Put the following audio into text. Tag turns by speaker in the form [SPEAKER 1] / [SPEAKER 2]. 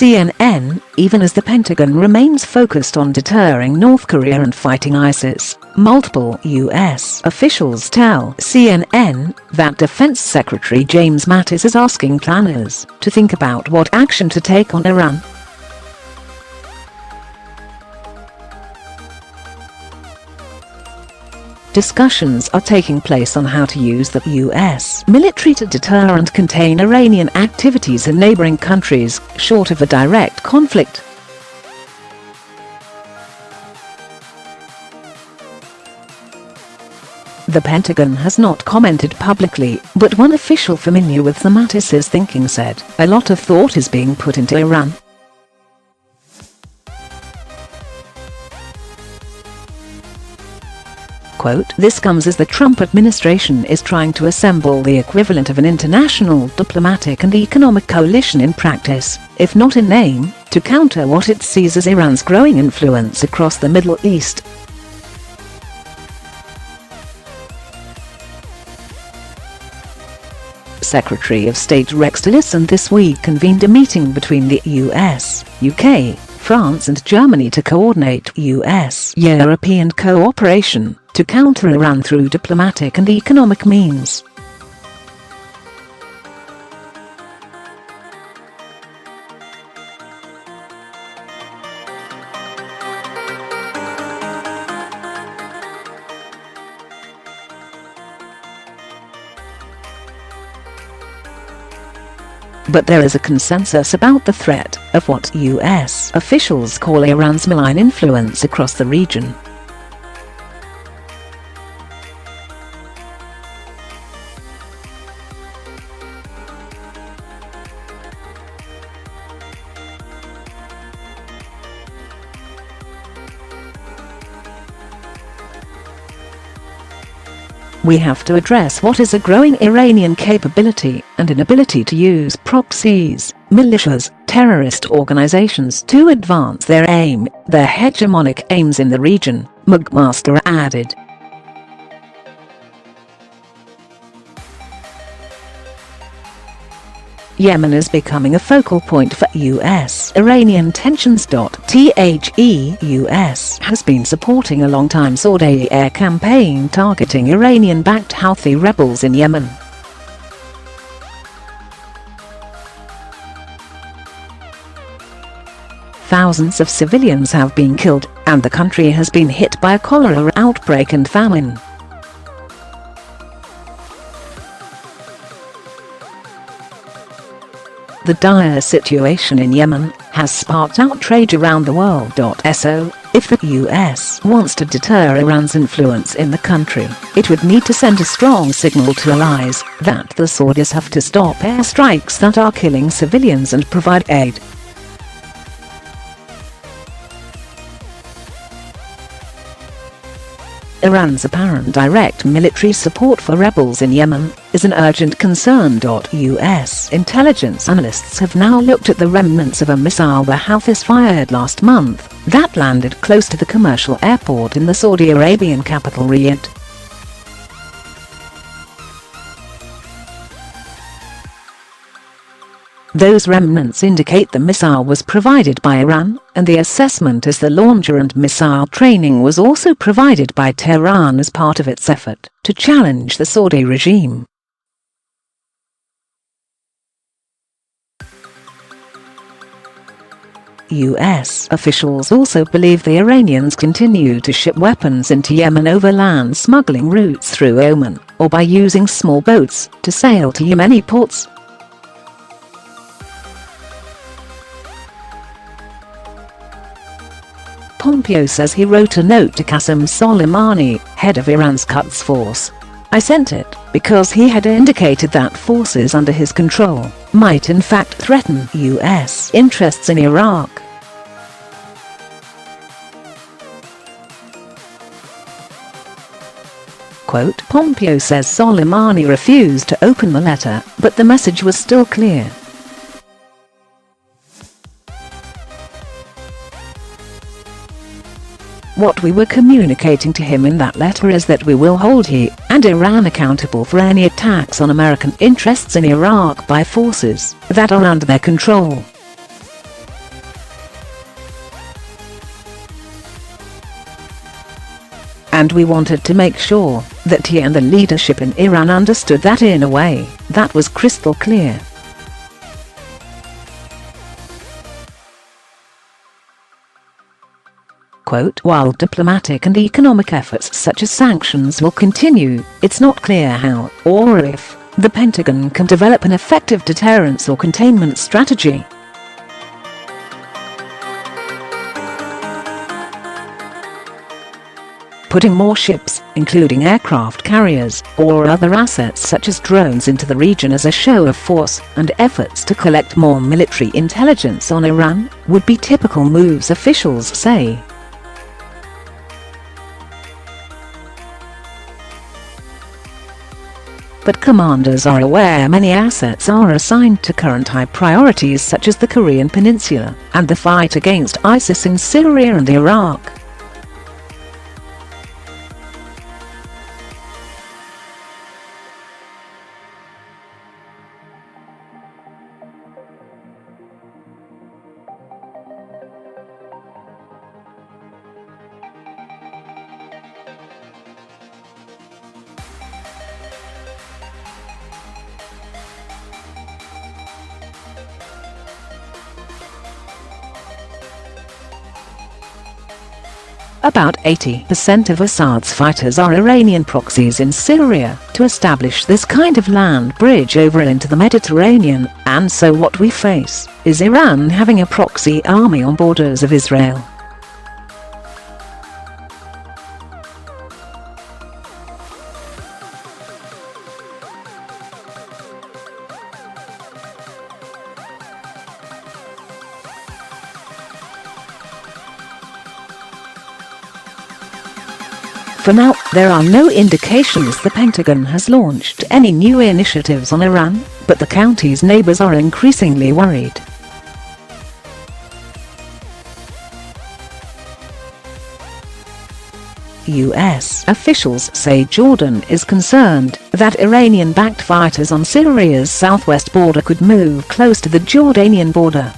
[SPEAKER 1] CNN, even as the Pentagon remains focused on deterring North Korea and fighting ISIS, multiple U.S. officials tell CNN that Defense Secretary James Mattis is asking planners to think about what action to take on Iran. Discussions are taking place on how to use the U.S. military to deter and contain Iranian activities in neighboring countries, short of a direct conflict. The Pentagon has not commented publicly, but one official familiar with the Mattis' thinking said, "A lot of thought is being put into Iran. Quote, "This comes as the Trump administration is trying to assemble the equivalent of an international diplomatic and economic coalition in practice, if not in name, to counter what it sees as Iran's growing influence across the Middle East." Secretary of State Rex Tillerson this week convened a meeting between the US, UK, France and Germany to coordinate US-European cooperation to counter Iran through diplomatic and economic means. But there is a consensus about the threat of what US officials call Iran's malign influence across the region. We have to address what is a growing Iranian capability and inability to use proxies, militias, terrorist organizations to advance their hegemonic aims in the region, McMaster added. Yemen is becoming a focal point for US-Iranian tensions.The US has been supporting a long-time Saudi air campaign targeting Iranian-backed Houthi rebels in Yemen. Thousands of civilians have been killed, and the country has been hit by a cholera outbreak and famine. The dire situation in Yemen has sparked outrage around the world.So. If the US wants to deter Iran's influence in the country, it would need to send a strong signal to allies that the Saudis have to stop airstrikes that are killing civilians and provide aid. Iran's apparent direct military support for rebels in Yemen is an urgent concern. US intelligence analysts have now looked at the remnants of a missile the Houthis fired last month that landed close to the commercial airport in the Saudi Arabian capital Riyadh. Those remnants indicate the missile was provided by Iran, and the assessment is the launcher and missile training was also provided by Tehran as part of its effort to challenge the Saudi regime. US officials also believe the Iranians continue to ship weapons into Yemen over land smuggling routes through Oman, or by using small boats to sail to Yemeni ports. Pompeo says he wrote a note to Qasem Soleimani, head of Iran's Quds force. "I sent it because he had indicated that forces under his control might in fact threaten US interests in Iraq." Quote, Pompeo says Soleimani refused to open the letter, but the message was still clear. What we were communicating to him in that letter is that we will hold he and Iran accountable for any attacks on American interests in Iraq by forces that are under their control. And we wanted to make sure that he and the leadership in Iran understood that in a way that was crystal clear. Quote, while diplomatic and economic efforts such as sanctions will continue, it's not clear how, or if, the Pentagon can develop an effective deterrence or containment strategy. Putting more ships, including aircraft carriers, or other assets such as drones into the region as a show of force, and efforts to collect more military intelligence on Iran, would be typical moves, officials say. But commanders are aware many assets are assigned to current high priorities such as the Korean Peninsula, and the fight against ISIS in Syria and Iraq. About 80% of Assad's fighters are Iranian proxies in Syria to establish this kind of land bridge over into the Mediterranean, and so what we face is Iran having a proxy army on borders of Israel. For now, there are no indications the Pentagon has launched any new initiatives on Iran, but the country's neighbors are increasingly worried. US officials say Jordan is concerned that Iranian-backed fighters on Syria's southwest border could move close to the Jordanian border.